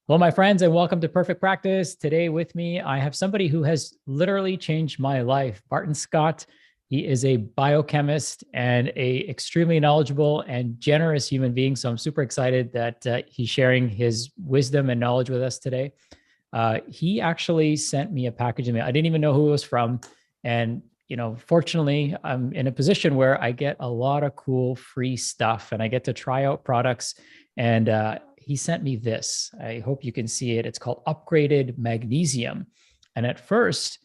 Well, my friends, and welcome to Perfect Practice. Today with me, I have somebody who has literally changed my life, Barton Scott. He is a biochemist and a extremely knowledgeable and generous human being. So I'm super excited that he's sharing his wisdom and knowledge with us today. He actually sent me a package of mail. I didn't even know who it was from. And, fortunately, I'm in a position where I get a lot of cool free stuff and I get to try out products. And he sent me this. I hope you can see it. It's called Upgraded Magnesium. And at first,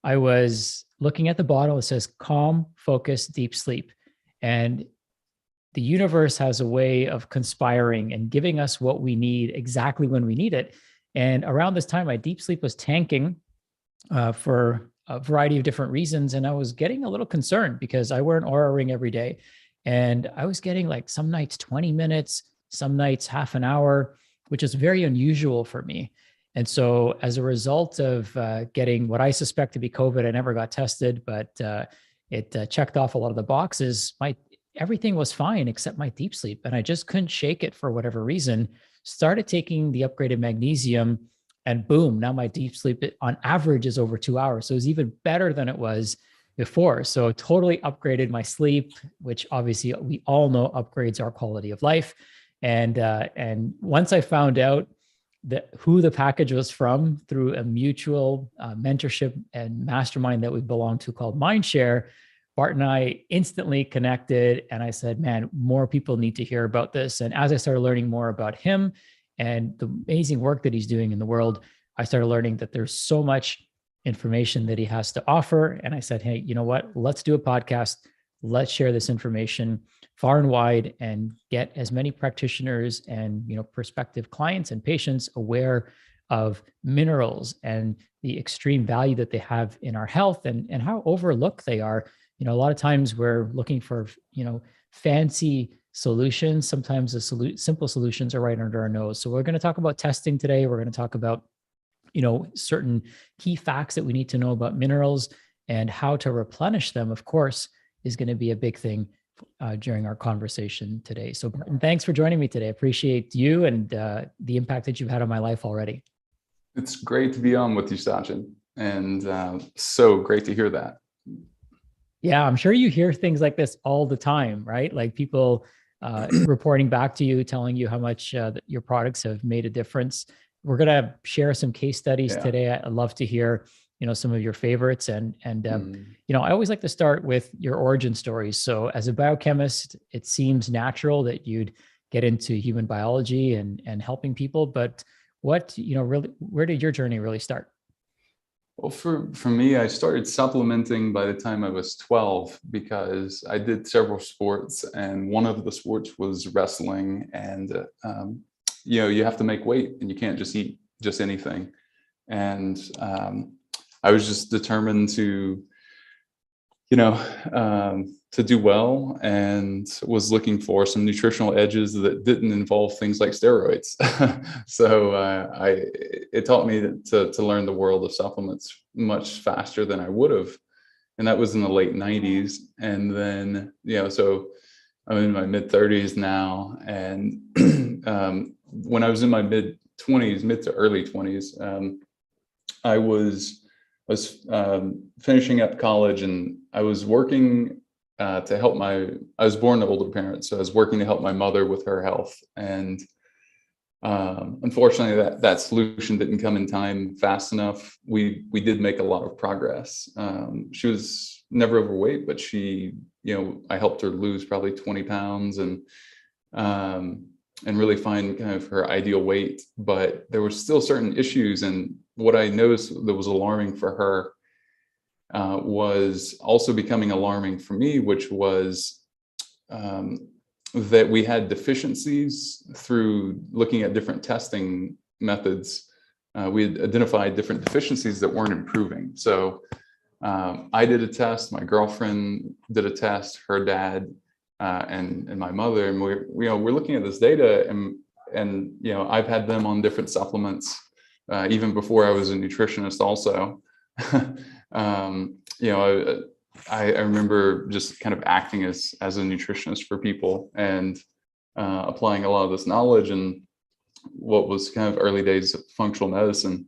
I was looking at the bottle. It says calm, focus, deep sleep. And the universe has a way of conspiring and giving us what we need exactly when we need it. And around this time, my deep sleep was tanking for a variety of different reasons. And I was getting a little concerned because I wear an Aura ring every day. And I was getting like some nights 20 minutes, some nights half an hour, which is very unusual for me. And so as a result of getting what I suspect to be COVID, I never got tested, but it checked off a lot of the boxes. Everything was fine except my deep sleep. And I just couldn't shake it for whatever reason. Started taking the upgraded magnesium and boom, now my deep sleep on average is over 2 hours. So it's even better than it was before. So totally upgraded my sleep, which obviously we all know upgrades our quality of life. And once I found out who the package was from through a mutual mentorship and mastermind that we belong to called Mindshare, Bart and I instantly connected. And I said, man, more people need to hear about this. And as I started learning more about him and the amazing work that he's doing in the world, I started learning that there's so much information that he has to offer. And I said, hey, you know what? Let's do a podcast. Let's share this information far and wide and get as many practitioners and prospective clients and patients aware of minerals and the extreme value that they have in our health and how overlooked they are. A lot of times we're looking for fancy solutions. Sometimes the simple solutions are right under our nose. So we're going to talk about testing today. We're going to talk about certain key facts that we need to know about minerals and how to replenish them, of course, is going to be a big thing during our conversation today. So Barton, thanks for joining me today. I appreciate you and the impact that you've had on my life already. It's great to be on with you, Sachin, and so great to hear that. Yeah, I'm sure you hear things like this all the time, right? Like people reporting back to you, telling you how much your products have made a difference. We're going to share some case studies today. I'd love to hear some of your favorites. And I always like to start with your origin stories. So as a biochemist, it seems natural that you'd get into human biology and helping people. But really, where did your journey really start? Well, for me, I started supplementing by the time I was 12 because I did several sports, and one of the sports was wrestling. And you have to make weight, and you can't just eat just anything. And I was just determined to do well, and was looking for some nutritional edges that didn't involve things like steroids. So it taught me to learn the world of supplements much faster than I would have. And that was in the late 90s. And then, so I'm in my mid 30s now. And when I was in my mid to early 20s, I was finishing up college, and I was working to help I was born to older parents, so I was working to help my mother with her health. And unfortunately, that solution didn't come in time fast enough. We did make a lot of progress. She was never overweight, but I helped her lose probably 20 pounds and really find kind of her ideal weight. But there were still certain issues, and what I noticed that was alarming for her was also becoming alarming for me, which was that we had deficiencies through looking at different testing methods. We had identified different deficiencies that weren't improving. So I did a test, my girlfriend did a test, her dad and my mother, and we're looking at this data, and I've had them on different supplements even before I was a nutritionist also. I remember just kind of acting as a nutritionist for people and applying a lot of this knowledge. And what was kind of early days of functional medicine,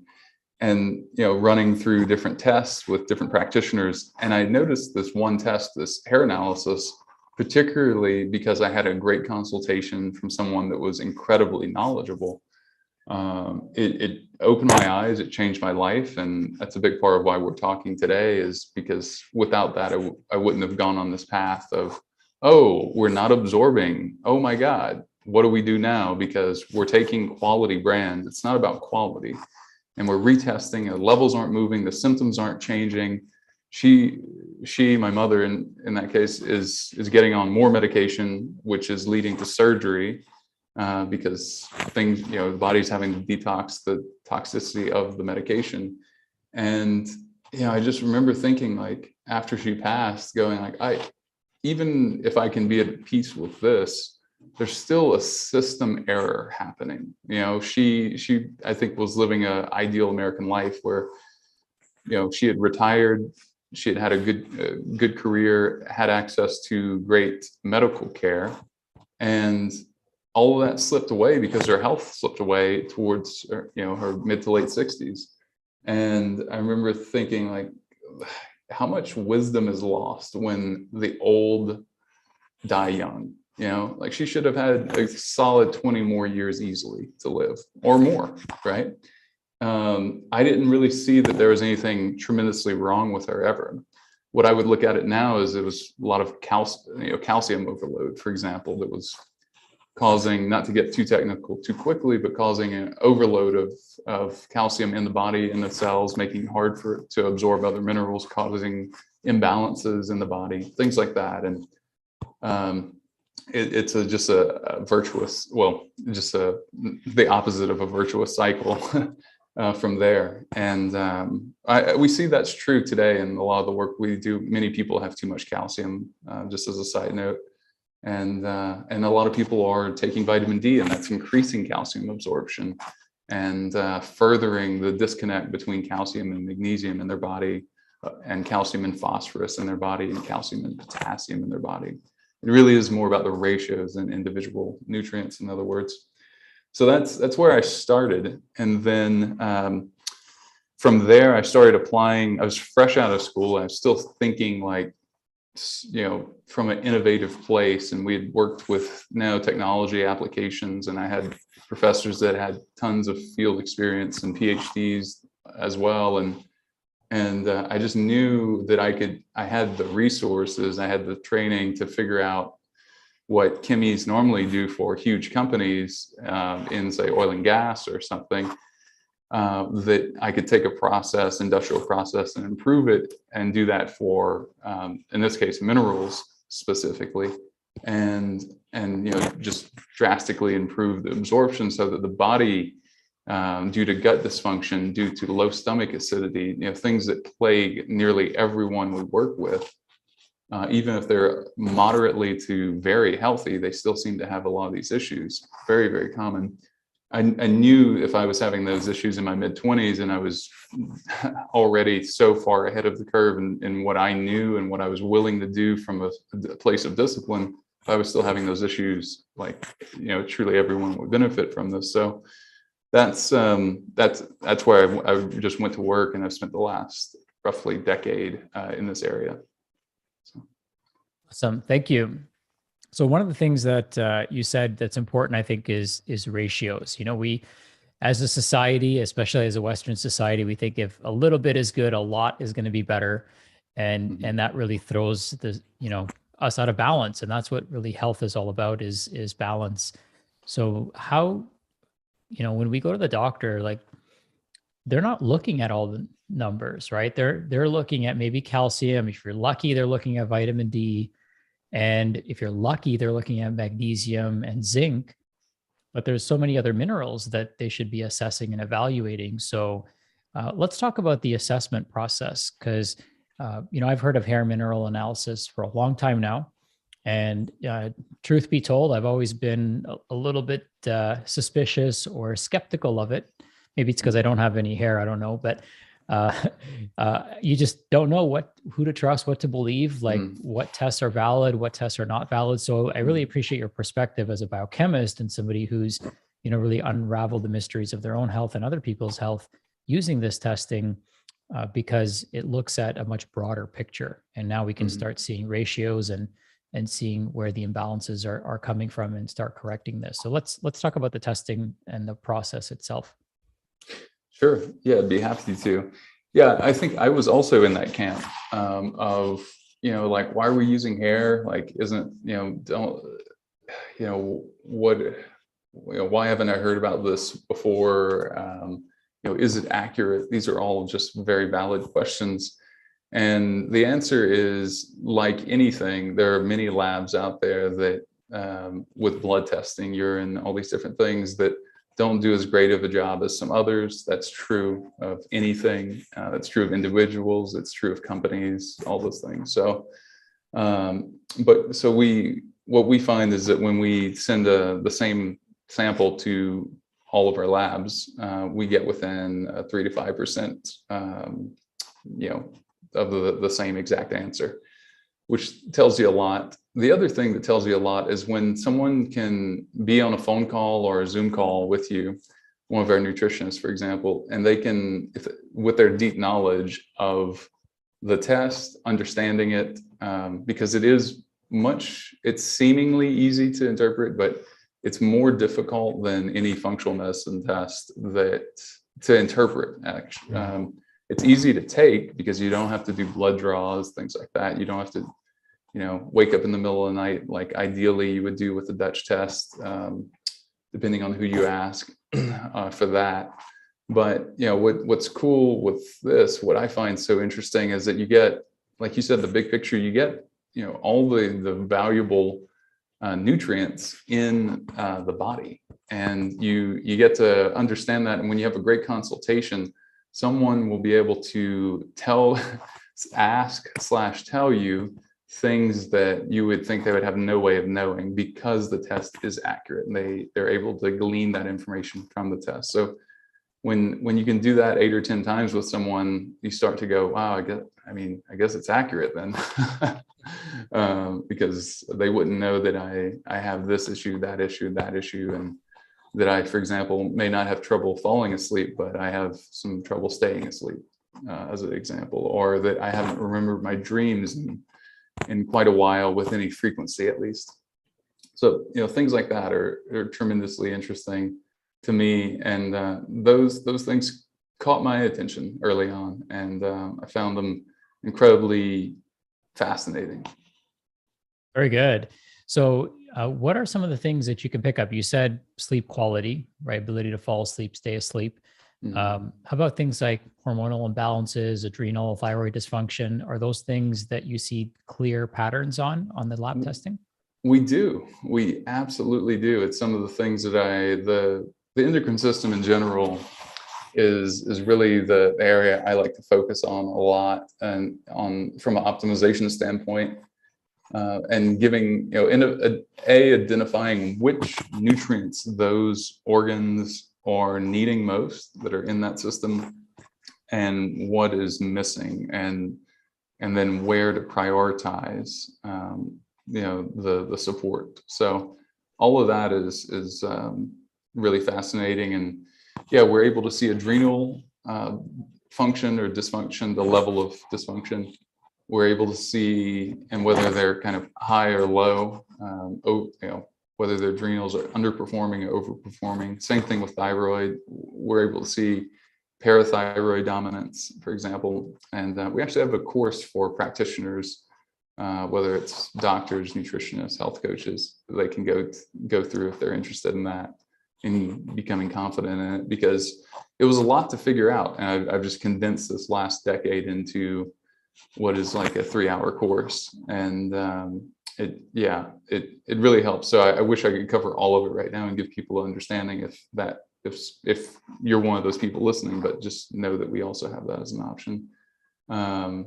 and running through different tests with different practitioners. And I noticed this one test, this hair analysis, particularly because I had a great consultation from someone that was incredibly knowledgeable. It opened my eyes, it changed my life. And that's a big part of why we're talking today, is because without that, I wouldn't have gone on this path of, oh, we're not absorbing. Oh my God, what do we do now? Because we're taking quality brands. It's not about quality. And we're retesting, the levels aren't moving, the symptoms aren't changing. She, my mother in that case, is getting on more medication, which is leading to surgery, because things, the body's having to detox the toxicity of the medication. And, I just remember thinking, like, after she passed, going like, even if I can be at peace with this, there's still a system error happening. She I think was living an ideal American life where, she had retired, she had a good career, had access to great medical care, and all of that slipped away because her health slipped away towards her mid to late 60s. And I remember thinking, like, how much wisdom is lost when the old die young. Like, she should have had a solid 20 more years easily to live, or more, right? I didn't really see that there was anything tremendously wrong with her ever. What I would look at it now is it was a lot of calcium overload, for example, that was causing, not to get too technical too quickly, but causing an overload of calcium in the body, in the cells, making it hard for it to absorb other minerals, causing imbalances in the body, things like that. And it's just a virtuous, the opposite of a virtuous cycle from there. And we see that's true today in a lot of the work we do. Many people have too much calcium, just as a side note. And a lot of people are taking vitamin D, and that's increasing calcium absorption and furthering the disconnect between calcium and magnesium in their body, and calcium and phosphorus in their body, and calcium and potassium in their body. It really is more about the ratios than individual nutrients, in other words. So that's where I started. And then from there, I started applying. I was fresh out of school. I was still thinking, like, from an innovative place. And we had worked with nanotechnology applications, and I had professors that had tons of field experience and PhDs as well. And I just knew that I had the resources, I had the training to figure out what chemies normally do for huge companies in, say, oil and gas or something, that I could take a process, industrial process, and improve it, and do that for, in this case, minerals specifically, and just drastically improve the absorption so that the body, due to gut dysfunction, due to low stomach acidity, things that plague nearly everyone we work with, even if they're moderately to very healthy, they still seem to have a lot of these issues. Very, very common. I knew if I was having those issues in my mid-20s, and I was already so far ahead of the curve in what I knew and what I was willing to do from a place of discipline, if I was still having those issues, like, truly everyone would benefit from this. So that's where I just went to work, and I've spent the last roughly decade in this area. Awesome. Thank you. So one of the things that you said that's important, I think, is ratios. We, as a society, especially as a Western society, we think if a little bit is good, a lot is going to be better, and that really throws us out of balance. And that's what really health is all about, is balance. So how, when we go to the doctor, like, they're not looking at all the numbers, right? They're looking at maybe calcium. If you're lucky, they're looking at vitamin D. And if you're lucky, they're looking at magnesium and zinc. But there's so many other minerals that they should be assessing and evaluating. So let's talk about the assessment process, because I've heard of hair mineral analysis for a long time now. And truth be told, I've always been a little bit suspicious or skeptical of it. Maybe it's because I don't have any hair, I don't know. But you just don't know who to trust, what to believe, like what tests are valid, what tests are not valid. So I really appreciate your perspective as a biochemist and somebody who's, really unravel the mysteries of their own health and other people's health using this testing, because it looks at a much broader picture. And now we can start seeing ratios and seeing where the imbalances are coming from and start correcting this. So let's talk about the testing and the process itself. Sure. Yeah, I'd be happy to. Yeah, I think I was also in that camp of, like, why are we using hair? Like, isn't, don't, what, why haven't I heard about this before? Is it accurate? These are all just very valid questions. And the answer is, like anything, there are many labs out there that with blood testing, urine, all these different things that don't do as great of a job as some others. That's true of anything. That's true of individuals. It's true of companies, all those things. So, what we find is that when we send the same sample to all of our labs, we get within 3 to 5%, of the same exact answer, which tells you a lot. The other thing that tells you a lot is when someone can be on a phone call or a Zoom call with you, one of our nutritionists, for example, and they can, with their deep knowledge of the test, understanding it, because it's seemingly easy to interpret, but it's more difficult than any functional medicine test to interpret, actually. It's easy to take because you don't have to do blood draws, things like that. You don't have to, wake up in the middle of the night, like ideally you would do with the Dutch test, depending on who you ask for that. But, what's cool with this, what I find so interesting is that you get, like you said, the big picture, you get, all the valuable nutrients in the body. And you get to understand that. And when you have a great consultation, someone will be able to ask/tell you things that you would think they would have no way of knowing because the test is accurate and they're able to glean that information from the test. So when you can do that 8 or 10 times with someone, you start to go, wow, I guess it's accurate then. Because they wouldn't know that I have this issue, that issue, and that I, for example, may not have trouble falling asleep, but I have some trouble staying asleep, as an example, or that I haven't remembered my dreams in quite a while with any frequency, at least. So, things like that are tremendously interesting to me. And those things caught my attention early on, and I found them incredibly fascinating. Very good. So, what are some of the things that you can pick up? You said sleep quality, right? Ability to fall asleep, stay asleep. How about things like hormonal imbalances, adrenal, thyroid dysfunction? Are those things that you see clear patterns on the lab testing? We do. We absolutely do. It's some of the things that the endocrine system in general is really the area I like to focus on a lot, and from an optimization standpoint, and giving, identifying which nutrients those organs are needing most that are in that system, and what is missing, and then where to prioritize, the support. So all of that is really fascinating. And yeah, we're able to see adrenal function or dysfunction, the level of dysfunction. We're able to see, and whether they're kind of high or low, whether their adrenals are underperforming or overperforming. Same thing with thyroid. We're able to see parathyroid dominance, for example. And we actually have a course for practitioners, whether it's doctors, nutritionists, health coaches, they can go through if they're interested in that, in becoming confident in it, because it was a lot to figure out. And I've just condensed this last decade into what is like a 3-hour course. And it really helps. So I wish I could cover all of it right now and give people an understanding if you're one of those people listening, but just know that we also have that as an option. And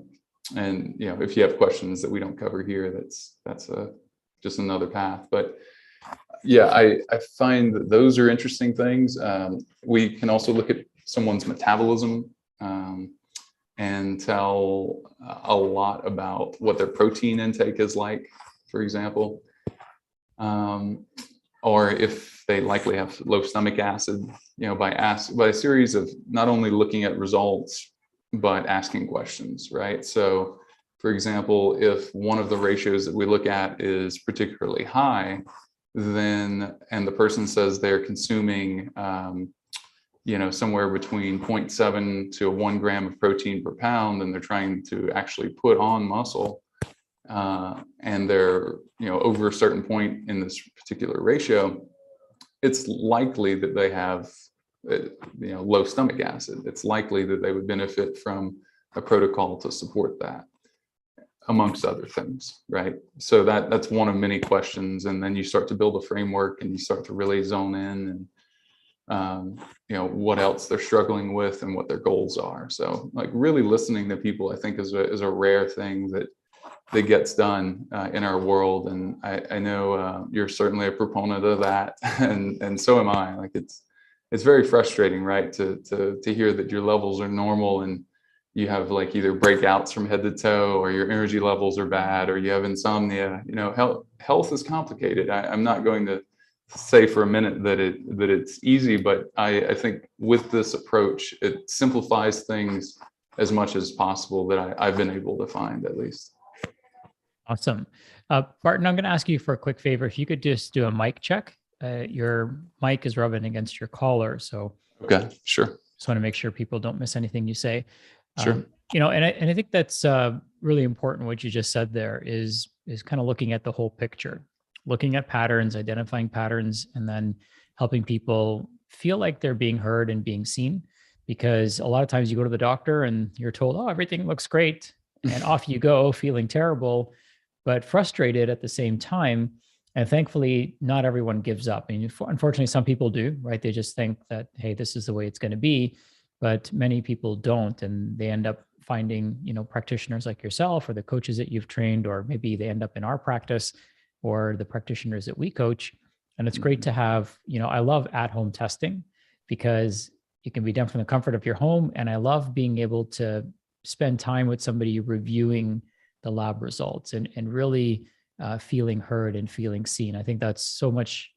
if you have questions that we don't cover here, that's just another path. But yeah, I find that those are interesting things. We can also look at someone's metabolism, and tell a lot about what their protein intake is like, for example. or if they likely have low stomach acid, by a series of not only looking at results, but asking questions, right? So, for example, if one of the ratios that we look at is particularly high, and the person says they're consuming, somewhere between 0.7 to 1 gram of protein per pound, and they're trying to actually put on muscle, and they're, over a certain point in this particular ratio, it's likely that they have, low stomach acid. It's likely that they would benefit from a protocol to support that, amongst other things, right? So that's one of many questions. And then you start to build a framework and you start to really zone in and, what else they're struggling with and what their goals are. So like really listening to people, I think is a rare thing that gets done in our world. And I know you're certainly a proponent of that. And so am I. Like it's very frustrating, right? To hear that your levels are normal and you have like either breakouts from head to toe, or your energy levels are bad, or you have insomnia. Health is complicated. I'm not going to say for a minute that it's easy, but I think with this approach, it simplifies things as much as possible that I've been able to find, at least. Awesome. Barton, I'm going to ask you for a quick favor. If you could just do a mic check. Your mic is rubbing against your collar. So okay, sure. Just want to make sure people don't miss anything you say. Sure. And I think that's really important. What you just said there is kind of looking at the whole picture, looking at patterns, identifying patterns, and then helping people feel like they're being heard and being seen. Because a lot of times you go to the doctor and you're told, oh, everything looks great. And off you go feeling terrible, but frustrated at the same time. And thankfully, not everyone gives up. I mean, unfortunately, some people do, right? They just think that, hey, this is the way it's going to be. But many people don't. And they end up finding, practitioners like yourself or the coaches that you've trained, or maybe they end up in our practice or the practitioners that we coach. And it's great to have, I love at-home testing because it can be done from the comfort of your home. And I love being able to spend time with somebody reviewing the lab results and really feeling heard and feeling seen. I think that's so much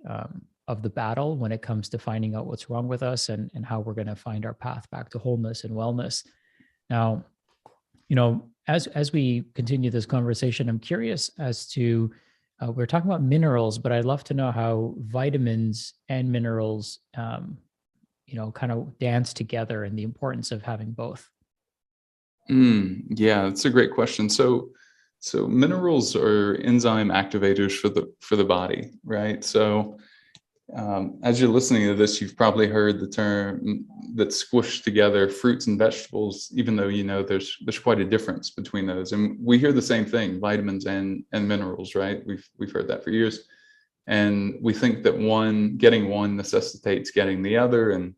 of the battle when it comes to finding out what's wrong with us and how we're going to find our path back to wholeness and wellness. Now, as we continue this conversation, I'm curious as to, we're talking about minerals, but I'd love to know how vitamins and minerals, kind of dance together and the importance of having both. Yeah, that's a great question. So minerals are enzyme activators for the body, right? So as you're listening to this, you've probably heard the term that squished together fruits and vegetables, even though there's quite a difference between those. And we hear the same thing, vitamins and minerals, right? We've heard that for years, and we think that getting one necessitates getting the other. And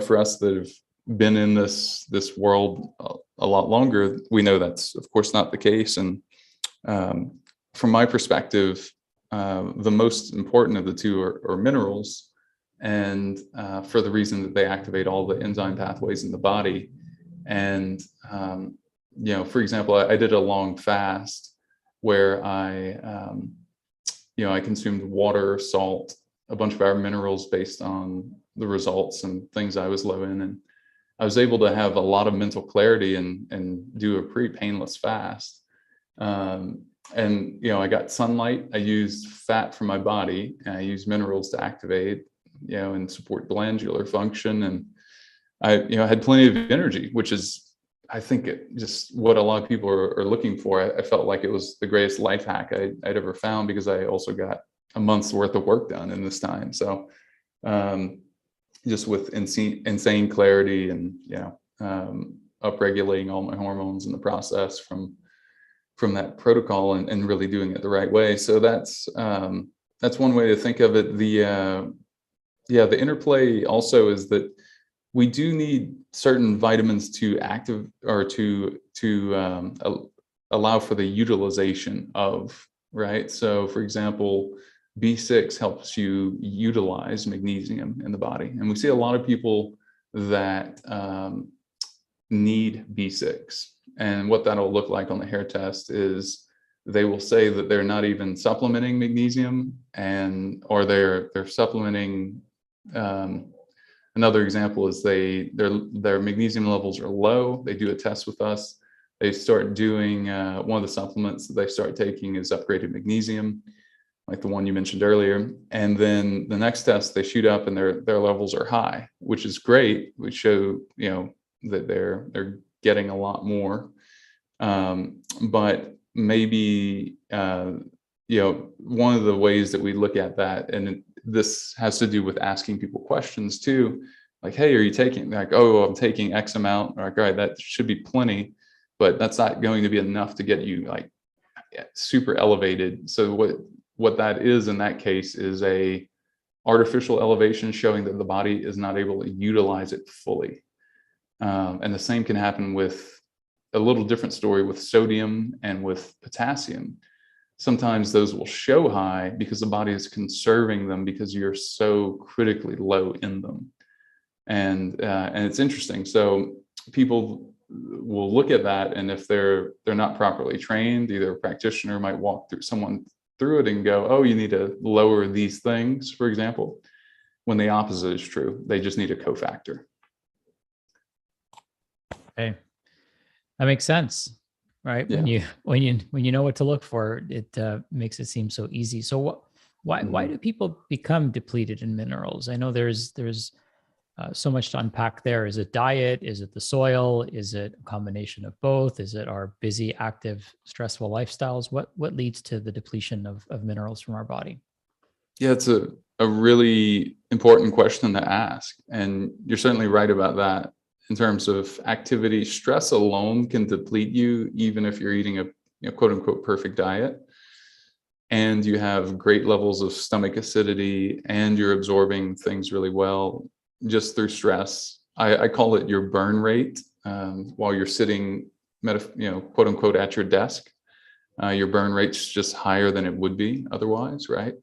for us that have been in this world a lot longer, we know that's of course not the case. And from my perspective, the most important of the two are minerals, and for the reason that they activate all the enzyme pathways in the body. And for example, I did a long fast where I consumed water, salt, a bunch of our minerals based on the results and things I was low in, and I was able to have a lot of mental clarity and do a pretty painless fast. And I got sunlight. I used fat from my body, and I used minerals to activate, and support glandular function. And I had plenty of energy, which is, I think, just what a lot of people are looking for. I felt like it was the greatest life hack I'd ever found, because I also got a month's worth of work done in this time. So just with insane clarity and upregulating all my hormones in the process from that protocol, and really doing it the right way. So that's one way to think of it. The interplay also is that we do need certain vitamins to allow for the utilization of, right? So for example, B6 helps you utilize magnesium in the body. And we see a lot of people that need B6. And what that'll look like on the hair test is they will say that they're not even supplementing magnesium, or they're supplementing. Another example is their magnesium levels are low. They do a test with us. They start doing one of the supplements that they start taking is upgraded magnesium, like the one you mentioned earlier. And then the next test, they shoot up and their levels are high, which is great. We show, that they're getting a lot more. But maybe, one of the ways that we look at that, and this has to do with asking people questions too, like, hey, are you taking, like, oh, I'm taking X amount, like, all right, that should be plenty, but that's not going to be enough to get you like super elevated. So what that is in that case is a artificial elevation showing that the body is not able to utilize it fully. And the same can happen with a little different story with sodium and with potassium. Sometimes those will show high because the body is conserving them because you're so critically low in them. And it's interesting. So people will look at that, and if they're not properly trained, either a practitioner might walk someone through it and go, oh, you need to lower these things, for example, when the opposite is true. They just need a cofactor. Okay. That makes sense, right? Yeah. When you know what to look for, it makes it seem so easy. So why do people become depleted in minerals? I know there's so much to unpack there. Is it diet? Is it the soil? Is it a combination of both? Is it our busy, active, stressful lifestyles? What leads to the depletion of minerals from our body? Yeah, it's a really important question to ask. And you're certainly right about that. In terms of activity, stress alone can deplete you, even if you're eating a quote unquote perfect diet. And you have great levels of stomach acidity and you're absorbing things really well just through stress. I call it your burn rate while you're sitting, quote unquote, at your desk. Your burn rate's just higher than it would be otherwise, right?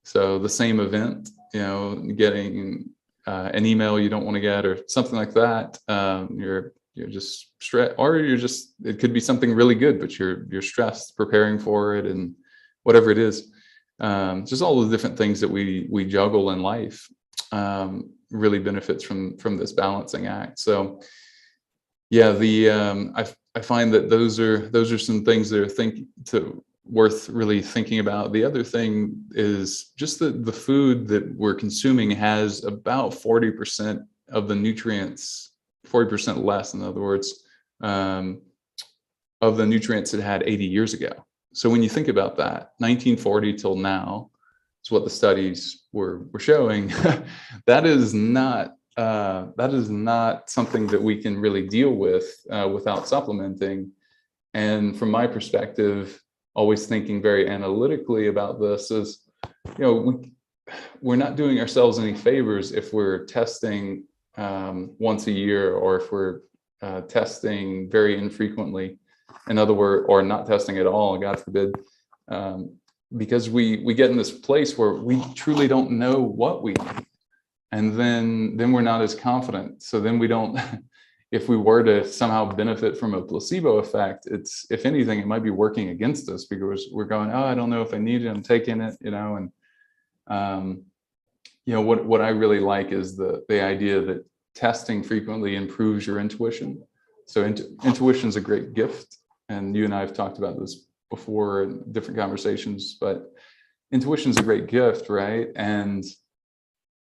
So the same event, getting an email you don't want to get or something like that, you're just stressed, or it could be something really good, but you're stressed preparing for it, and whatever it is, just all the different things that we juggle in life really benefits from this balancing act. So yeah, I find that those are some things that are worth really thinking about. The other thing is just the food that we're consuming has about 40% of the nutrients, 40% less, in other words, of the nutrients it had 80 years ago. So when you think about that, 1940 till now is what the studies were showing. That is not something that we can really deal with without supplementing. And from my perspective, always thinking very analytically about this is, we're not doing ourselves any favors if we're testing once a year, or if we're testing very infrequently, in other words, or not testing at all, God forbid, because we get in this place where we truly don't know what we need. And then we're not as confident. So then we don't, if we were to somehow benefit from a placebo effect, if anything, it might be working against us, because we're going, oh, I don't know if I need it, I'm taking it, and what I really like is the idea that testing frequently improves your intuition. So intuition is a great gift. And you and I have talked about this before in different conversations, but intuition is a great gift, right? And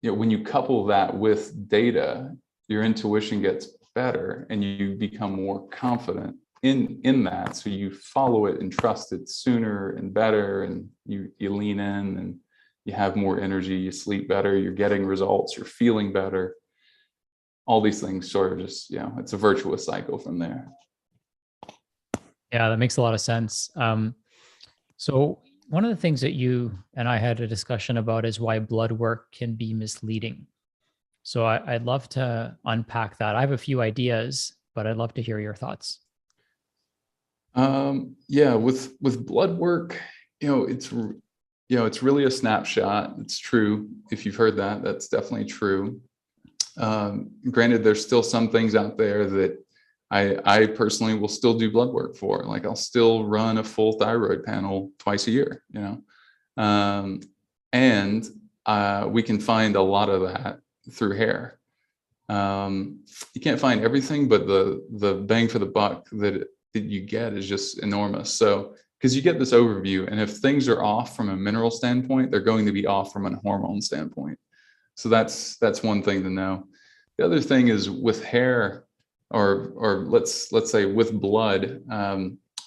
when you couple that with data, your intuition gets better and you become more confident in that. So you follow it and trust it sooner and better, and you lean in and you have more energy, you sleep better, you're getting results, you're feeling better. All these things sort of just, it's a virtuous cycle from there. Yeah, that makes a lot of sense. So one of the things that you and I had a discussion about is why blood work can be misleading. So I'd love to unpack that. I have a few ideas, but I'd love to hear your thoughts. Yeah, with blood work, it's really a snapshot. It's true. If you've heard that, that's definitely true. Granted, there's still some things out there that I personally will still do blood work for. Like I'll still run a full thyroid panel twice a year, and we can find a lot of that through hair. You can't find everything, but the bang for the buck that you get is just enormous. So because you get this overview, and if things are off from a mineral standpoint, they're going to be off from a hormone standpoint. So that's one thing to know. The other thing is with hair, or let's say with blood.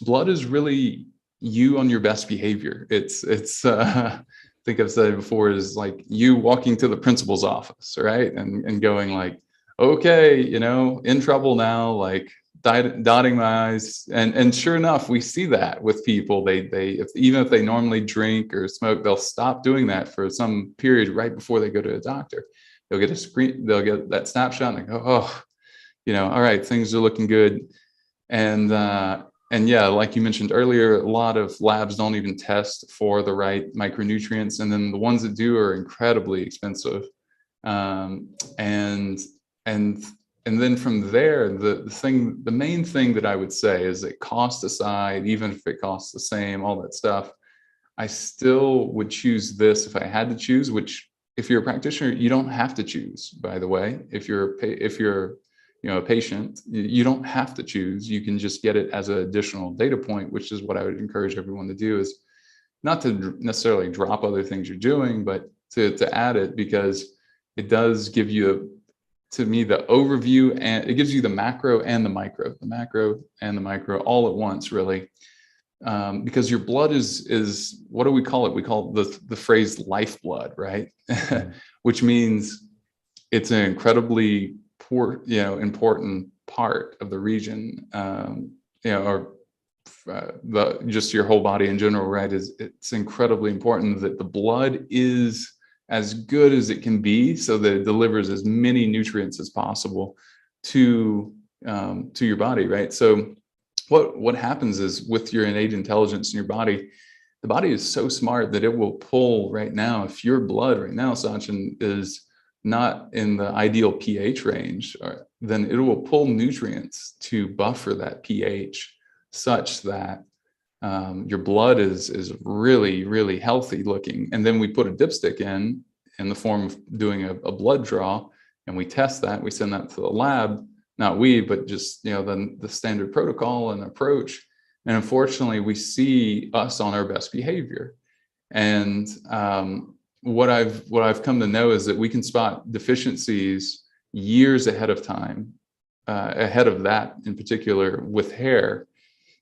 Blood is really you on your best behavior. It's I think I've said it before, is like you walking to the principal's office, right? And going like, okay, in trouble now, like dotting my I's. And sure enough, we see that with people. Even if they normally drink or smoke, they'll stop doing that for some period right before they go to a doctor. They'll get that snapshot and they go, oh, all right, things are looking good. And yeah, like you mentioned earlier, a lot of labs don't even test for the right micronutrients. And then the ones that do are incredibly expensive. And then from there, the main thing that I would say is that cost aside, even if it costs the same, all that stuff, I still would choose this if I had to choose, which if you're a practitioner, you don't have to choose, by the way. If you're a patient, you don't have to choose. You can just get it as an additional data point, which is what I would encourage everyone to do, is not to necessarily drop other things you're doing, but to add it, because it does give you, to me, the overview, and it gives you the macro and the micro all at once, really. Because your blood is what do we call it? We call it the phrase lifeblood, right? Which means it's an incredibly important part of the region, or just your whole body in general, right? It's incredibly important that the blood is as good as it can be, so that it delivers as many nutrients as possible to your body, right? So what happens is, with your innate intelligence in your body, the body is so smart that it will pull right now. If your blood right now, Sachin, is not in the ideal pH range, then it will pull nutrients to buffer that pH, such that your blood is really, really healthy looking. And then we put a dipstick in the form of doing a blood draw, and we test that. We send that to the lab. Not we, but just the standard protocol and approach. And unfortunately, we see us on our best behavior. And what I've come to know is that we can spot deficiencies years ahead of time, ahead of that in particular with hair.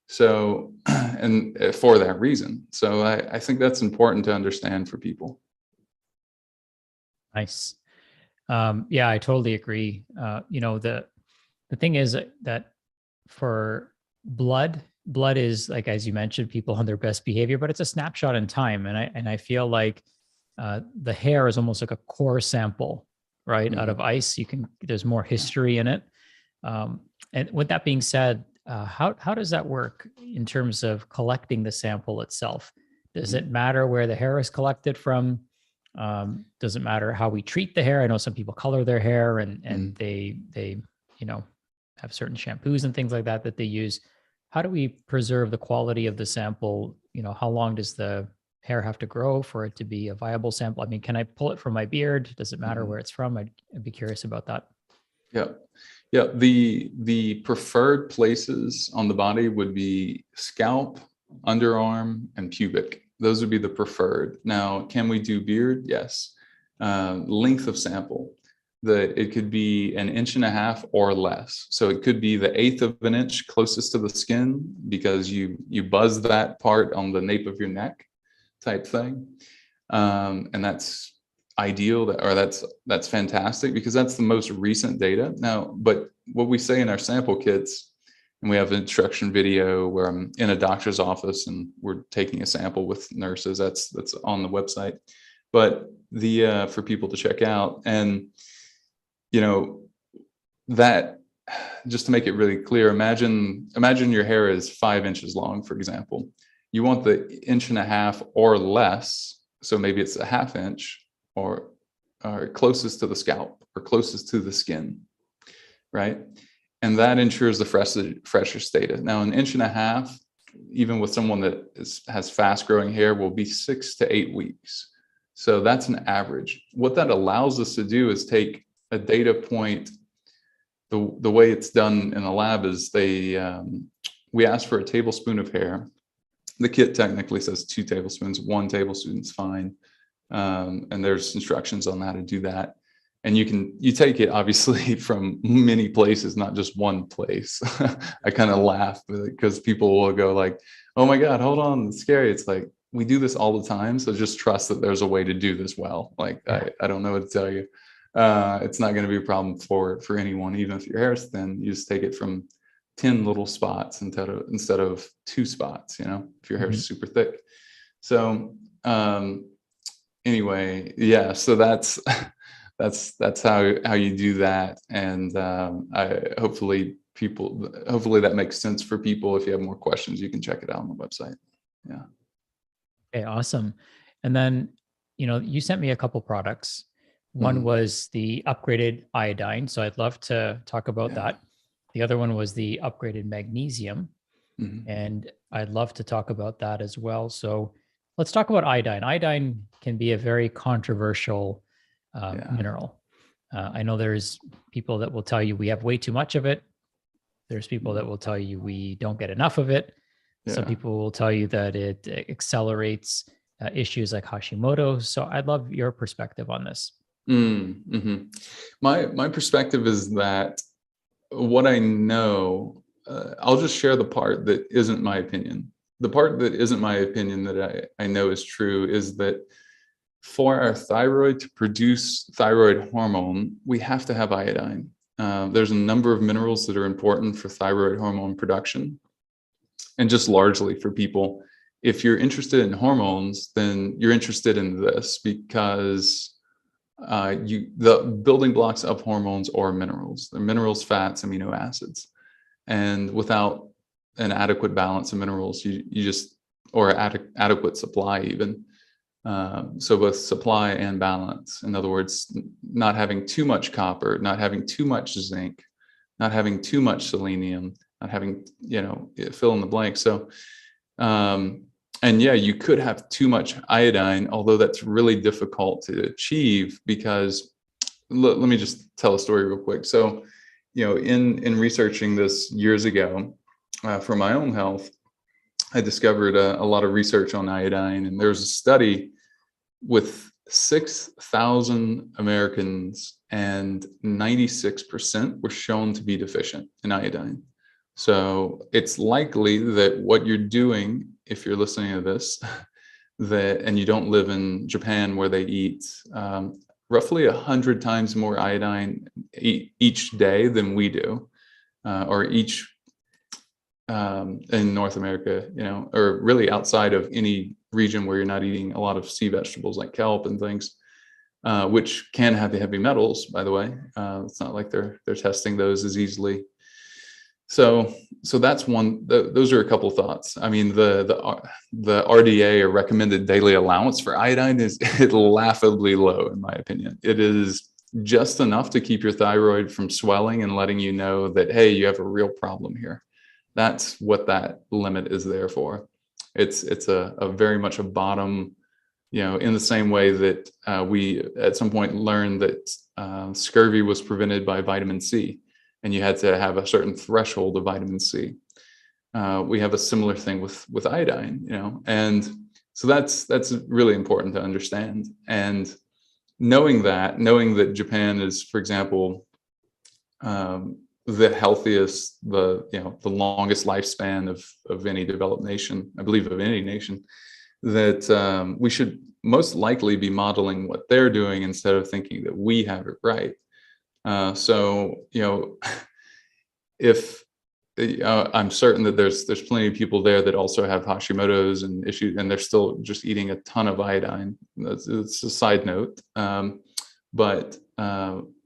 So, and for that reason. So I think that's important to understand for people. Nice. Yeah, I totally agree. The thing is that for blood is, like, as you mentioned, people on their best behavior, but it's a snapshot in time. And I feel like the hair is almost like a core sample, right? Mm-hmm. Out of ice, there's more history in it. And with that being said, how does that work in terms of collecting the sample itself? Does it matter where the hair is collected from? Does it matter how we treat the hair? I know some people color their hair and they have certain shampoos and things like that they use. How do we preserve the quality of the sample? How long does the hair have to grow for it to be a viable sample? I mean, can I pull it from my beard? Does it matter where it's from? I'd be curious about that. Yeah. Yeah. The preferred places on the body would be scalp, underarm, and pubic. Those would be the preferred. Now, can we do beard? Yes. Length of sample. It could be 1.5 inches or less. So it could be the 1/8 of an inch closest to the skin, because you buzz that part on the nape of your neck type thing. And that's ideal, that's fantastic, because that's the most recent data. Now, but what we say in our sample kits, and we have an instruction video where I'm in a doctor's office and we're taking a sample with nurses. That's on the website. But for people to check out, and that, just to make it really clear, imagine your hair is 5 inches long, for example. You want the 1.5 inches or less, so maybe it's 1/2 inch or closest to the scalp or closest to the skin, right? and that ensures the freshest data. Now, an inch and a half, even with someone that has fast growing hair, will be 6 to 8 weeks. So that's an average. What that allows us to do is take a data point. The way it's done in a lab is we ask for a tablespoon of hair. The kit technically says 2 tablespoons, 1 tablespoon is fine. And there's instructions on how to do that. And you take it obviously from many places, not just one place. I kind of laugh because people will go like, oh my God, hold on, it's scary. It's like, we do this all the time. So just trust that there's a way to do this well. Like, I don't know what to tell you. It's not going to be a problem for anyone, even if your hair is thin. You just take it from 10 little spots instead of 2 spots, if your hair is super thick. So anyway, yeah, so that's how you do that. And hopefully that makes sense for people. If you have more questions, you can check it out on the website. Yeah. Okay, awesome. And then, you sent me a couple products. One was the upgraded iodine. So I'd love to talk about that. The other one was the upgraded magnesium. And I'd love to talk about that as well. So let's talk about iodine. Iodine can be a very controversial mineral. I know there's people that will tell you we have way too much of it. There's people that will tell you we don't get enough of it. Some people will tell you that it accelerates issues like Hashimoto. So I'd love your perspective on this. My perspective is that what I know, I'll just share the part that isn't my opinion. The part that isn't my opinion that I know is true is that for our thyroid to produce thyroid hormone, we have to have iodine. There's a number of minerals that are important for thyroid hormone production. And just largely for people, if you're interested in hormones, then you're interested in this because the building blocks of hormones are minerals. They're minerals, fats, amino acids. And without an adequate balance of minerals, or adequate supply even. So both supply and balance. In other words, not having too much copper, not having too much zinc, not having too much selenium, not having, fill in the blank. So, you could have too much iodine, although that's really difficult to achieve because let me just tell a story real quick. So, in researching this years ago for my own health, I discovered a lot of research on iodine, and there was a study with 6,000 Americans, and 96% were shown to be deficient in iodine. So it's likely that what you're doing, if you're listening to this, and you don't live in Japan where they eat roughly 100 times more iodine each day than we do, or each in North America, or really outside of any region where you're not eating a lot of sea vegetables like kelp and things, which can have the heavy metals, by the way. It's not like they're testing those as easily. So that's one. Those are a couple of thoughts. I mean, the RDA, or recommended daily allowance for iodine, is laughably low, in my opinion. It is just enough to keep your thyroid from swelling and letting you know that, hey, you have a real problem here. That's what that limit is there for. It's a very much a bottom, in the same way that we at some point learned that scurvy was prevented by vitamin C, and you had to have a certain threshold of vitamin C. We have a similar thing with iodine, and so that's really important to understand. And knowing that Japan is, for example, the healthiest, the longest lifespan of any developed nation, I believe of any nation, that we should most likely be modeling what they're doing instead of thinking that we have it right. If I'm certain that there's plenty of people there that also have Hashimoto's and issues, and they're still just eating a ton of iodine. It's a side note. But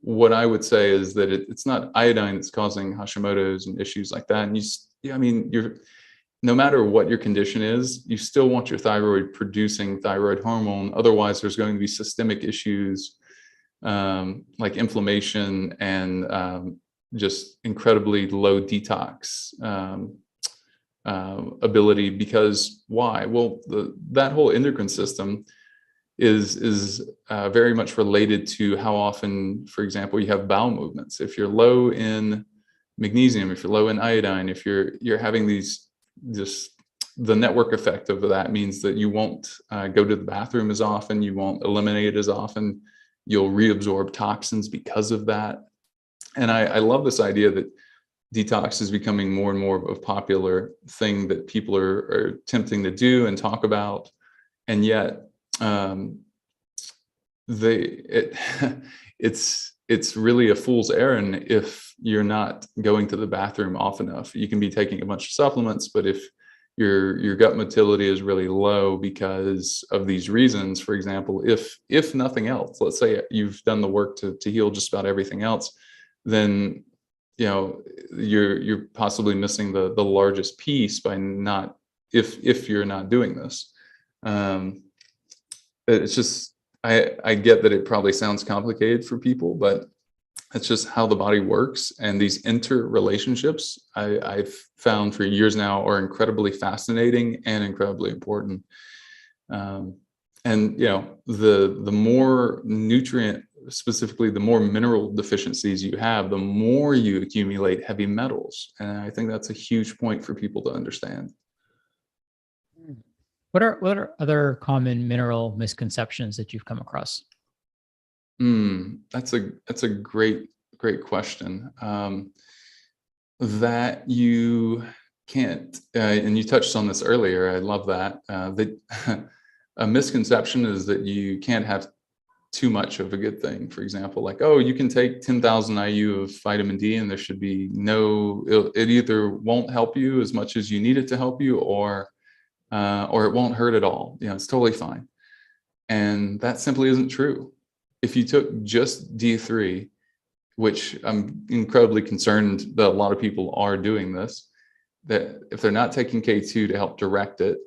what I would say is that it's not iodine that's causing Hashimoto's and issues like that. And you're no matter what your condition is, you still want your thyroid producing thyroid hormone. Otherwise, there's going to be systemic issues like inflammation and just incredibly low detox ability. Because why? Well, that whole endocrine system is very much related to how often, for example, you have bowel movements. If you're low in magnesium, if you're low in iodine, if you're having these, just the network effect of that means that you won't go to the bathroom as often, you won't eliminate as often, you'll reabsorb toxins because of that. And I love this idea that detox is becoming more and more of a popular thing that people are attempting to do and talk about. And yet it's really a fool's errand if you're not going to the bathroom often enough. You can be taking a bunch of supplements, but if your gut motility is really low because of these reasons, for example, if nothing else, let's say you've done the work to heal just about everything else, then you're possibly missing the largest piece by not, if you're not doing this. It's just, I get that it probably sounds complicated for people, but it's just how the body works. And these interrelationships, I've found for years now, are incredibly fascinating and incredibly important. And the more nutrient, specifically the more mineral deficiencies you have, the more you accumulate heavy metals. And I think that's a huge point for people to understand. What are other common mineral misconceptions that you've come across? That's a great question. That you can't, and you touched on this earlier. I love that. That a misconception is that you can't have too much of a good thing. For example, like, oh, you can take 10,000 IU of vitamin D and there should be it either won't help you as much as you need it to help you, or it won't hurt at all. It's totally fine. And that simply isn't true. If you took just D3, which I'm incredibly concerned that a lot of people are doing this, that if they're not taking K2 to help direct it,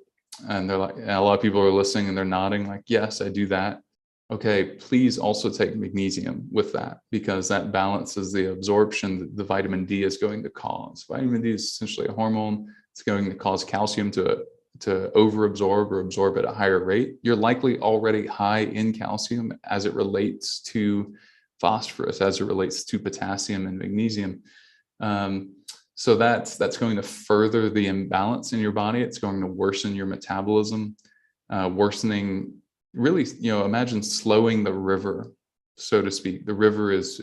and they're like, and a lot of people are listening and they're nodding like, yes, I do that. Okay, please also take magnesium with that, because that balances the absorption that the vitamin D is going to cause. Vitamin D is essentially a hormone. It's going to cause calcium to overabsorb or absorb at a higher rate. You're likely already high in calcium as it relates to phosphorus, as it relates to potassium and magnesium. So that's going to further the imbalance in your body. It's going to worsen your metabolism, worsening, really, imagine slowing the river, so to speak. The river is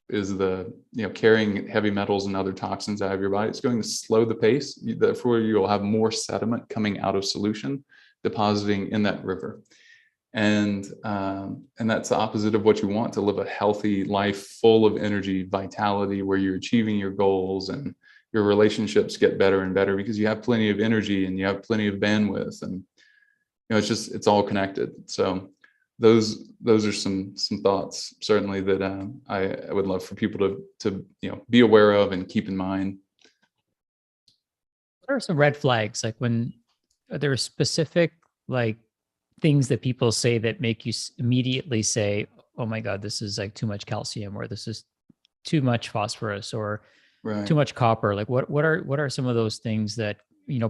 the, carrying heavy metals and other toxins out of your body. It's going to slow the pace. Therefore, you'll have more sediment coming out of solution, depositing in that river. And that's the opposite of what you want, to live a healthy life full of energy, vitality, where you're achieving your goals and your relationships get better and better because you have plenty of energy and you have plenty of bandwidth, and it's all connected. So those are some thoughts certainly that I would love for people to be aware of and keep in mind. What are some red flags? Like, are there specific like things that people say that make you immediately say, oh my God, this is like too much calcium, or this is too much phosphorus, or Right. too much copper? Like what are some of those things that,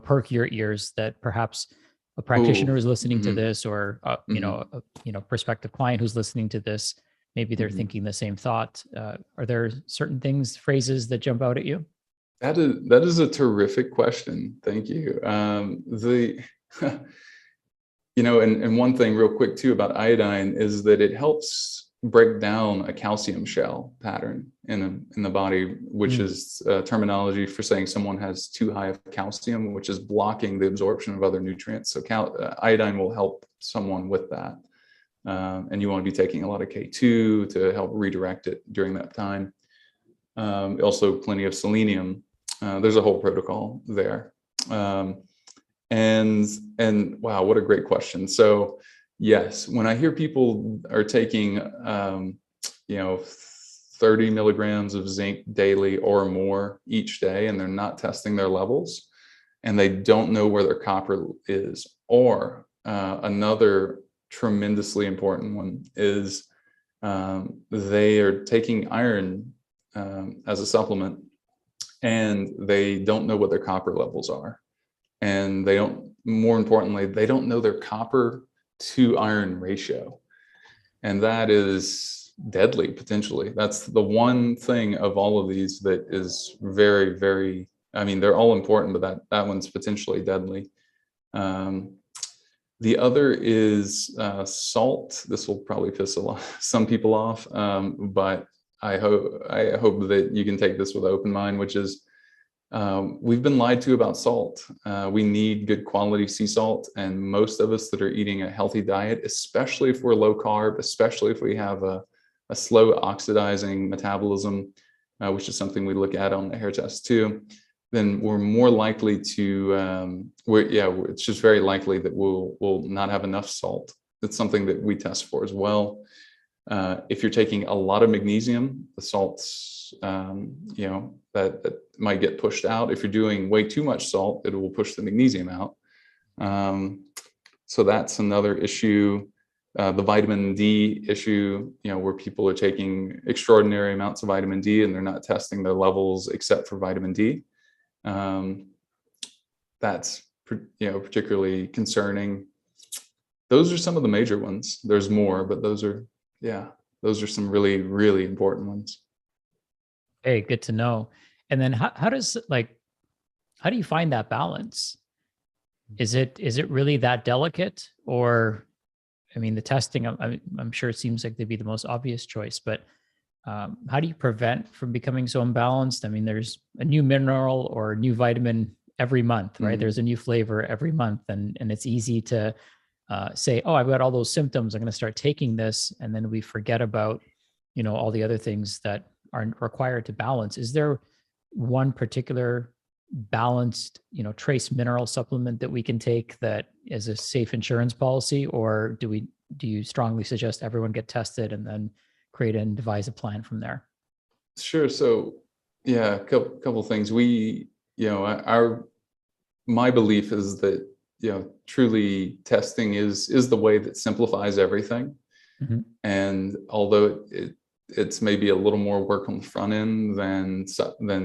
perk your ears, that perhaps a practitioner who's listening to this, or a prospective client who's listening to this, maybe they're thinking the same thought. Are there certain things, phrases that jump out at you? That is a terrific question. Thank you. And one thing real quick too about iodine is that it helps break down a calcium shell pattern in the body, which is terminology for saying someone has too high of calcium, which is blocking the absorption of other nutrients. So iodine will help someone with that. And you want to be taking a lot of K2 to help redirect it during that time. Also plenty of selenium. There's a whole protocol there. And wow, what a great question. So yes, when I hear people are taking 30 milligrams of zinc daily or more each day, and they're not testing their levels, and they don't know where their copper is, or another tremendously important one is they are taking iron as a supplement, and they don't know what their copper levels are. And they don't, more importantly, they don't know their copper to iron ratio. And that is deadly, potentially. That's the one thing of all of these that is very, very, I mean, they're all important, but that one's potentially deadly. The other is salt. This will probably piss some people off, but I hope that you can take this with an open mind, which is we've been lied to about salt. We need good quality sea salt, and most of us that are eating a healthy diet, especially if we're low carb, especially if we have a slow oxidizing metabolism, which is something we look at on the hair test too, then we're more likely to, it's just very likely that we'll not have enough salt. That's something that we test for as well. If you're taking a lot of magnesium, the salts, that might get pushed out. If you're doing way too much salt, it will push the magnesium out. So that's another issue. The vitamin D issue, where people are taking extraordinary amounts of vitamin D and they're not testing their levels except for vitamin D. That's particularly concerning. Those are some of the major ones. There's more, but those are some really, really important ones. Hey, good to know. And then how do you find that balance? Is it really that delicate? Or, I mean, the testing, I'm sure it seems like they'd be the most obvious choice, but how do you prevent from becoming so imbalanced? I mean, there's a new mineral or a new vitamin every month, right? Mm-hmm. There's a new flavor every month, and it's easy to say, oh, I've got all those symptoms, I'm going to start taking this. And then we forget about, all the other things that are required to balance. Is there one particular balanced, trace mineral supplement that we can take that is a safe insurance policy? Or do you strongly suggest everyone get tested and then create and devise a plan from there? Sure. So yeah, a couple things. My belief is that, truly testing is the way that simplifies everything. Mm-hmm. And although it's maybe a little more work on the front end than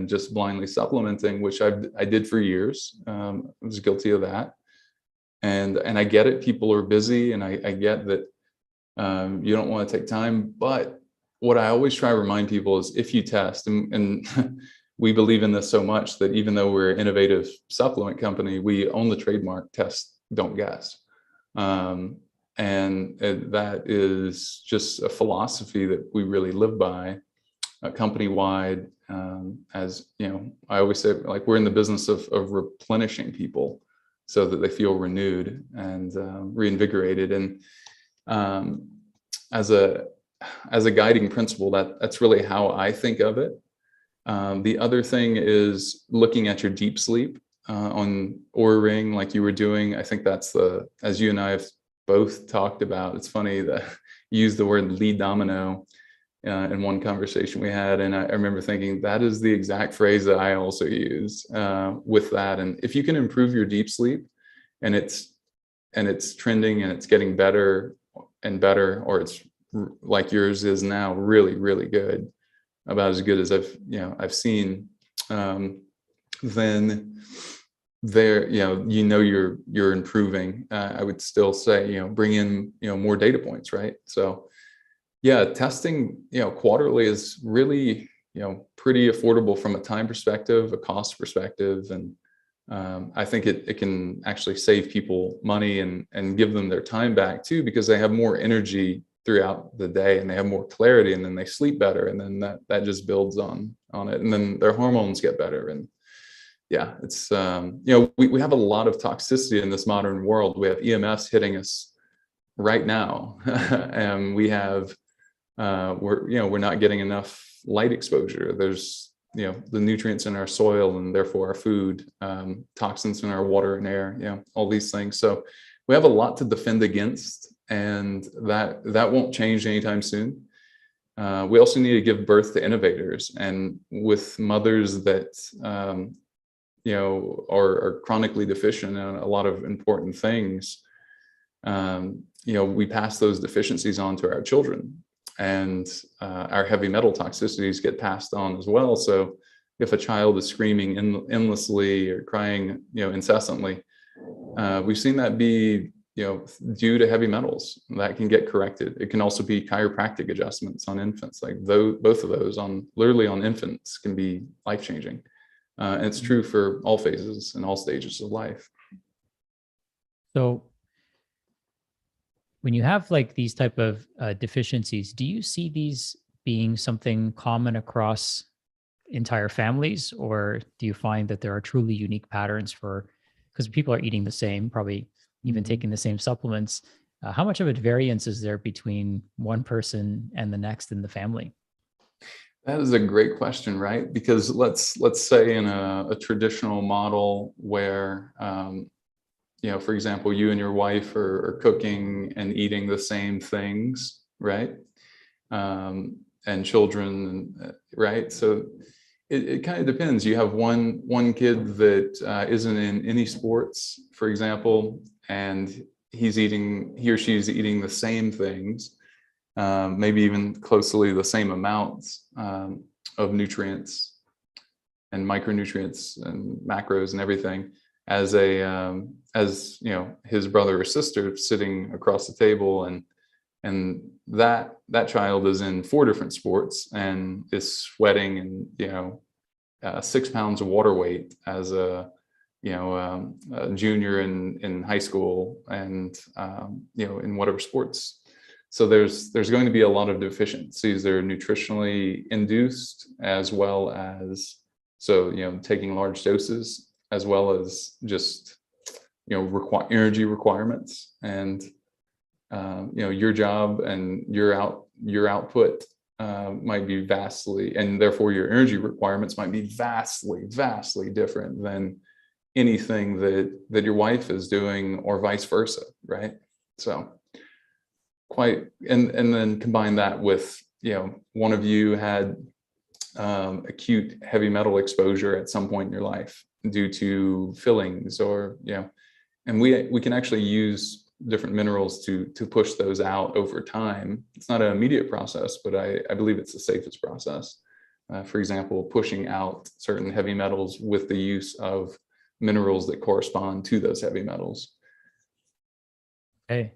just blindly supplementing, which I did for years. I was guilty of that. And I get it. People are busy, and I get that you don't want to take time. But what I always try to remind people is, if you test, and we believe in this so much that even though we're an innovative supplement company, we own the trademark test, don't guess. And that is just a philosophy that we really live by, company-wide. As I always say, like, we're in the business of replenishing people so that they feel renewed and reinvigorated. And as a guiding principle, that's really how I think of it. The other thing is looking at your deep sleep on Oura Ring, like you were doing. I think that's as you and I have both talked about. It's funny that you used the word lead domino in one conversation we had, and I remember thinking that is the exact phrase that I also use with that. And if you can improve your deep sleep, and it's trending and it's getting better and better, or it's like yours is now, really, really good, about as good as I've seen, then there, you're improving. I would still say, bring in, more data points, right? So yeah, testing, quarterly is really, pretty affordable from a time perspective, a cost perspective. And I think it can actually save people money and give them their time back too, because they have more energy throughout the day and they have more clarity, and then they sleep better, and then that just builds on it, and then their hormones get better. And yeah, it's we have a lot of toxicity in this modern world. We have EMFs hitting us right now, and we have we're not getting enough light exposure. There's the nutrients in our soil, and therefore our food, toxins in our water and air, all these things. So we have a lot to defend against, and that won't change anytime soon. We also need to give birth to innovators, and with mothers that are chronically deficient in a lot of important things, we pass those deficiencies on to our children. and our heavy metal toxicities get passed on as well. So if a child is screaming endlessly or crying, incessantly, we've seen that be, due to heavy metals. That can get corrected. It can also be chiropractic adjustments on infants. Like both of those literally on infants can be life-changing. And it's true for all phases and all stages of life. So when you have like these type of deficiencies, do you see these being something common across entire families, or do you find that there are truly unique patterns because people are eating the same, probably even taking the same supplements? How much of a variance is there between one person and the next in the family? That is a great question, right? Because let's say in a traditional model where, for example, you and your wife are cooking and eating the same things, right? And children, right? So it kind of depends. You have one kid that isn't in any sports, for example, and he or she's eating the same things, maybe even closely the same amounts of nutrients and micronutrients and macros and everything as his brother or sister sitting across the table, and that child is in 4 different sports and is sweating and 6 pounds of water weight as a junior in high school and in whatever sports. So there's going to be a lot of deficiencies that are nutritionally induced, as well as taking large doses, as well as just energy requirements, and your job and your output might be vastly, and therefore your energy requirements might be vastly different than anything that your wife is doing, or vice versa, right? So and then combine that with one of you had acute heavy metal exposure at some point in your life due to fillings, or and we can actually use different minerals to push those out over time. It's not an immediate process, but I believe it's the safest process. For example, pushing out certain heavy metals with the use of minerals that correspond to those heavy metals. Okay.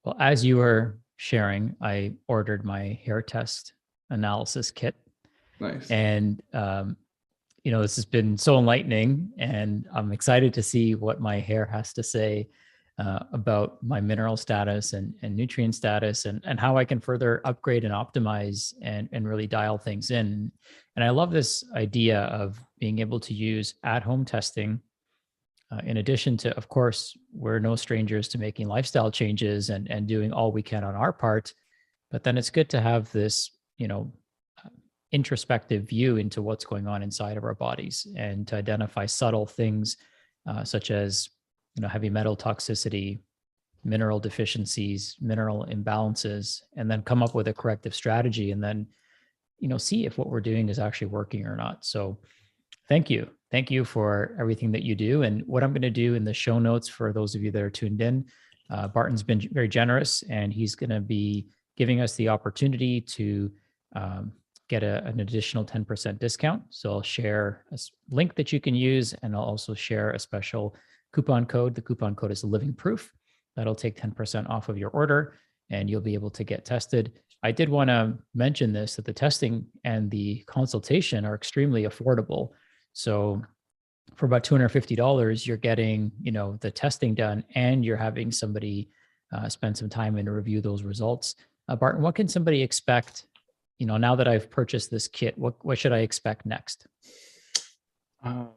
Well, as you were sharing, I ordered my hair test analysis kit. Nice. And, this has been so enlightening, and I'm excited to see what my hair has to say about my mineral status and nutrient status, and how I can further upgrade and optimize and really dial things in. And I love this idea of being able to use at-home testing. In addition to, of course, we're no strangers to making lifestyle changes and doing all we can on our part, but then it's good to have this, introspective view into what's going on inside of our bodies, and to identify subtle things such as, heavy metal toxicity, mineral deficiencies, mineral imbalances, and then come up with a corrective strategy, and then, see if what we're doing is actually working or not. So thank you. Thank you for everything that you do. And what I'm going to do in the show notes, for those of you that are tuned in, Barton's been very generous, and he's going to be giving us the opportunity to get an additional 10% discount. So I'll share a link that you can use, and I'll also share a special coupon code. The coupon code is Living Proof. That'll take 10% off of your order, and you'll be able to get tested. I did want to mention this, that the testing and the consultation are extremely affordable. So for about $250, you're getting, the testing done, and you're having somebody spend some time and review those results. Barton, what can somebody expect? Now that I've purchased this kit, what should I expect next?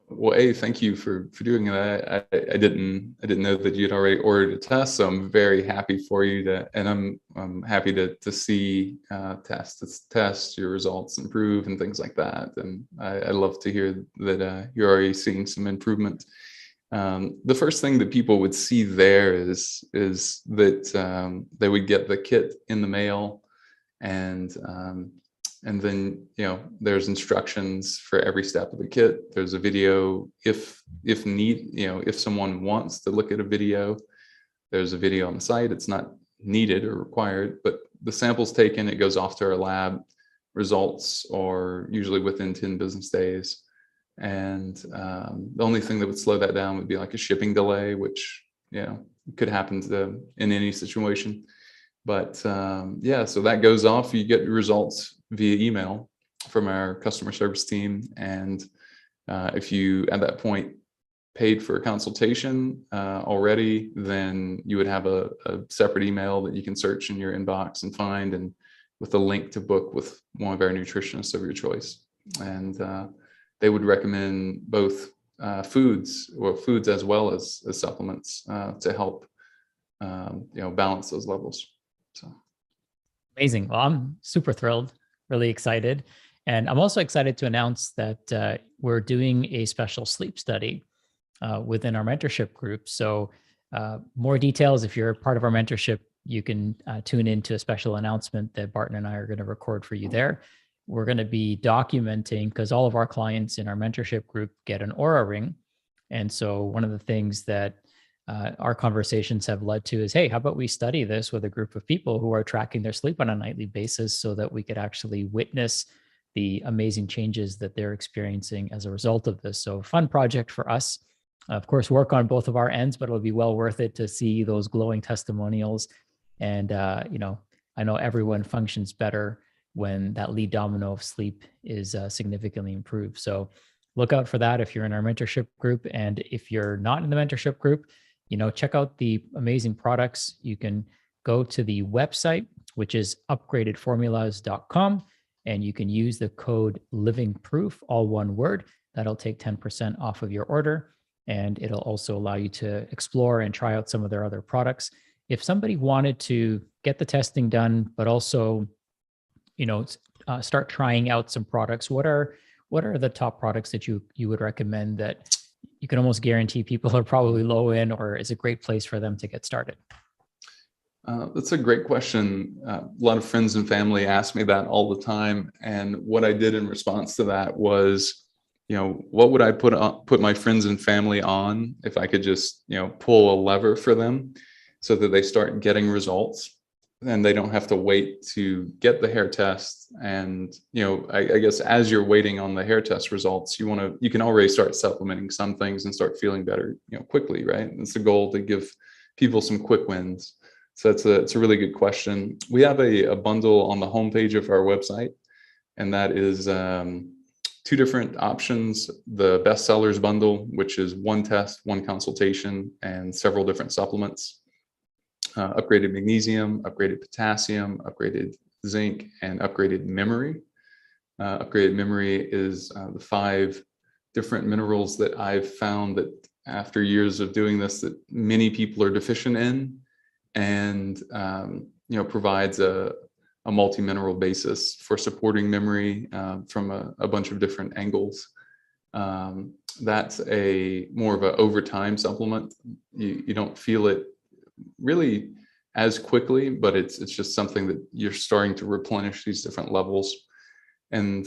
Well, thank you for doing that. I didn't know that you'd already ordered a test, so I'm very happy for you and I'm happy to see test your results improve and things like that. And I love to hear that you're already seeing some improvement. The first thing that people would see there is that they would get the kit in the mail, and then, there's instructions for every step of the kit. There's a video if someone wants to look at a video, there's a video on the site. It's not needed or required, but the sample's taken, it goes off to our lab. Results are usually within 10 business days. And the only thing that would slow that down would be like a shipping delay, which, could happen in any situation. But so that goes off. You get results via email from our customer service team. And if you, at that point, paid for a consultation already, then you would have a separate email that you can search in your inbox and find, and with a link to book with one of our nutritionists of your choice. And they would recommend both foods as well as supplements to help balance those levels. So Amazing. Well, I'm super thrilled, really excited. And I'm also excited to announce that we're doing a special sleep study within our mentorship group. So more details, if you're part of our mentorship, you can tune into a special announcement that Barton and I are going to record for you there. We're going to be documenting, because all of our clients in our mentorship group get an Aura ring. And so one of the things that our conversations have led to is, hey, how about we study this with a group of people who are tracking their sleep on a nightly basis, so that we could actually witness the amazing changes that they're experiencing as a result of this. So fun project for us. Of course, work on both of our ends, but it'll be well worth it to see those glowing testimonials. And, I know everyone functions better when that lead domino of sleep is significantly improved. So look out for that if you're in our mentorship group. And if you're not in the mentorship group, check out the amazing products. You can go to the website, which is upgradedformulas.com, and you can use the code LivingProof, all one word. That'll take 10% off of your order. And it'll also allow you to explore and try out some of their other products. If somebody wanted to get the testing done, but also, start trying out some products, what are the top products that you would recommend that you can almost guarantee people are probably low in, or is a great place for them to get started? That's a great question. A lot of friends and family ask me that all the time. And what I did in response to that was, what would I put my friends and family on if I could just, pull a lever for them so that they start getting results and they don't have to wait to get the hair test. And, I guess as you're waiting on the hair test results, you can already start supplementing some things and start feeling better, quickly, right? It's the goal to give people some quick wins. So it's a really good question. We have a bundle on the homepage of our website, and that is two different options. The best sellers bundle, which is one test, one consultation, and several different supplements. Upgraded magnesium, upgraded potassium, upgraded zinc, and upgraded memory. Upgraded memory is the 5 different minerals that I've found that after years of doing this, that many people are deficient in, and provides a multi-mineral basis for supporting memory from a bunch of different angles. That's a more of an overtime supplement. You don't feel it really as quickly, but it's just something that you're starting to replenish these different levels. And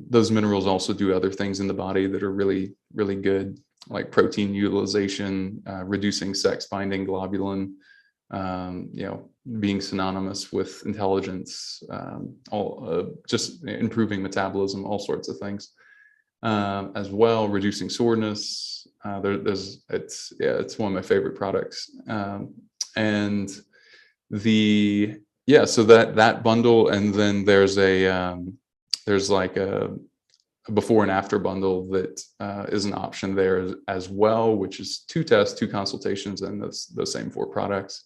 those minerals also do other things in the body that are really, really good, like protein utilization, reducing sex binding globulin, being synonymous with intelligence, just improving metabolism, all sorts of things, as well, reducing soreness. It's one of my favorite products. And so that bundle, and then there's like a before and after bundle that is an option there as well, which is 2 tests, 2 consultations, and those same 4 products.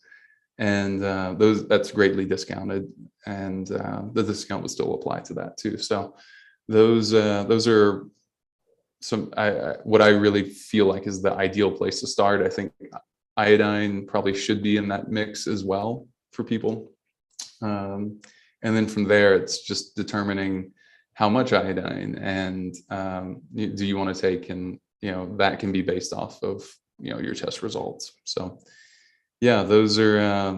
And that's greatly discounted, and the discount would still apply to that too. So those are some what I really feel like is the ideal place to start. I think iodine probably should be in that mix as well for people, and then from there it's just determining how much iodine and do you want to take, and that can be based off of your test results. So yeah, those are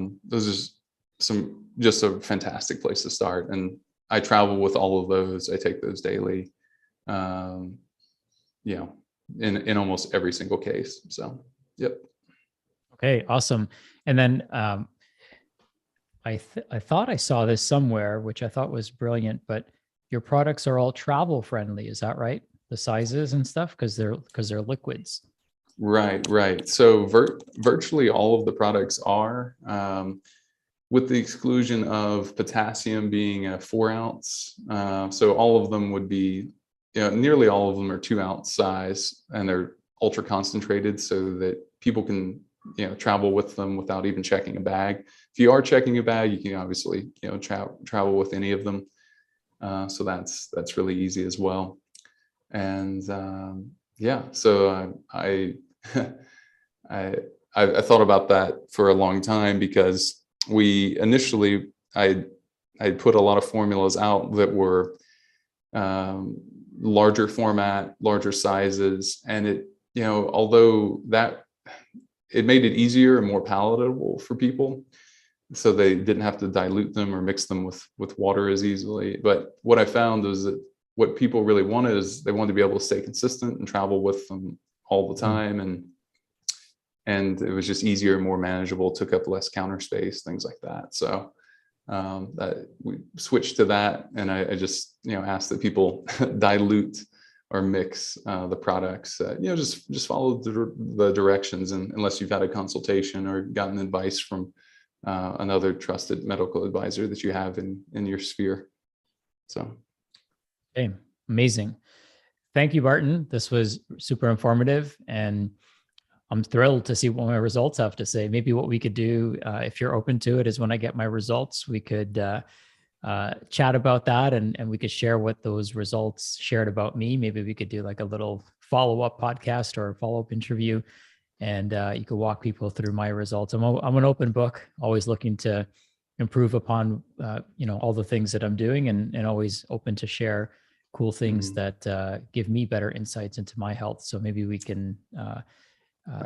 just a fantastic place to start. And I travel with all of those. I take those daily, in almost every single case. So, yep. Okay, awesome. And then I thought I saw this somewhere, which I thought was brilliant, but your products are all travel friendly. Is that right? The sizes and stuff, because they're liquids. Right, right. So virtually all of the products are, with the exclusion of potassium being a 4 ounce. So all of them would be, nearly all of them are 2 ounce size, and they're ultra concentrated so that people can, travel with them without even checking a bag. If you are checking a bag, you can obviously, travel with any of them. So that's really easy as well. And yeah, so I I I thought about that for a long time, because we initially I put a lot of formulas out that were larger format, larger sizes, and although that it made it easier and more palatable for people, so they didn't have to dilute them or mix them with water as easily. But what I found was that what people really wanted is they wanted to be able to stay consistent and travel with them all the time, and it was just easier, more manageable, took up less counter space, things like that. So that we switched to that, and I just asked that people dilute or mix the products. Just follow the directions, and unless you've had a consultation or gotten advice from another trusted medical advisor that you have in your sphere. So, Okay, amazing. Thank you, Barton. This was super informative, and I'm thrilled to see what my results have to say. Maybe what we could do, if you're open to it, is when I get my results, we could chat about that, and we could share what those results shared about me. Maybe we could do like a little follow-up podcast or a follow-up interview, and you could walk people through my results. I'm an open book, always looking to improve upon all the things that I'm doing, and always open to share cool things that give me better insights into my health. So maybe we can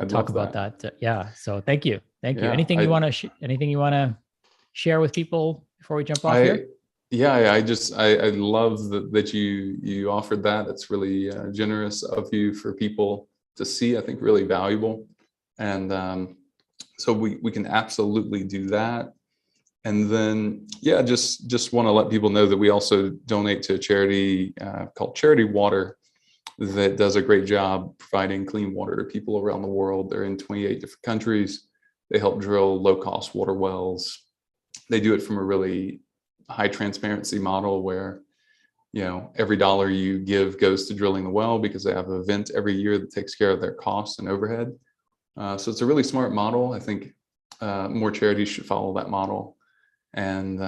talk about that. Yeah. So thank you. yeah, Anything you want to anything you want to share with people before we jump off here? Yeah, I love that you offered that. It's really generous of you for people to see. I think really valuable, and so we can absolutely do that. And then, yeah, just want to let people know that we also donate to a charity called Charity Water that does a great job providing clean water to people around the world. They're in 28 different countries. They help drill low-cost water wells. They do it from a really high transparency model where, every dollar you give goes to drilling the well, because they have an event every year that takes care of their costs and overhead. So it's a really smart model. I think more charities should follow that model. And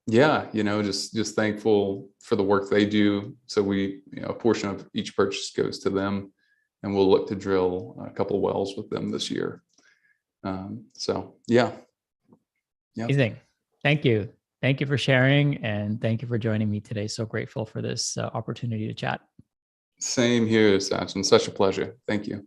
just thankful for the work they do. So we, a portion of each purchase goes to them, and we'll look to drill a couple of wells with them this year. So yeah. Amazing. Thank you. Thank you for sharing, and thank you for joining me today. So grateful for this opportunity to chat. Same here, Sachin. Such a pleasure. Thank you.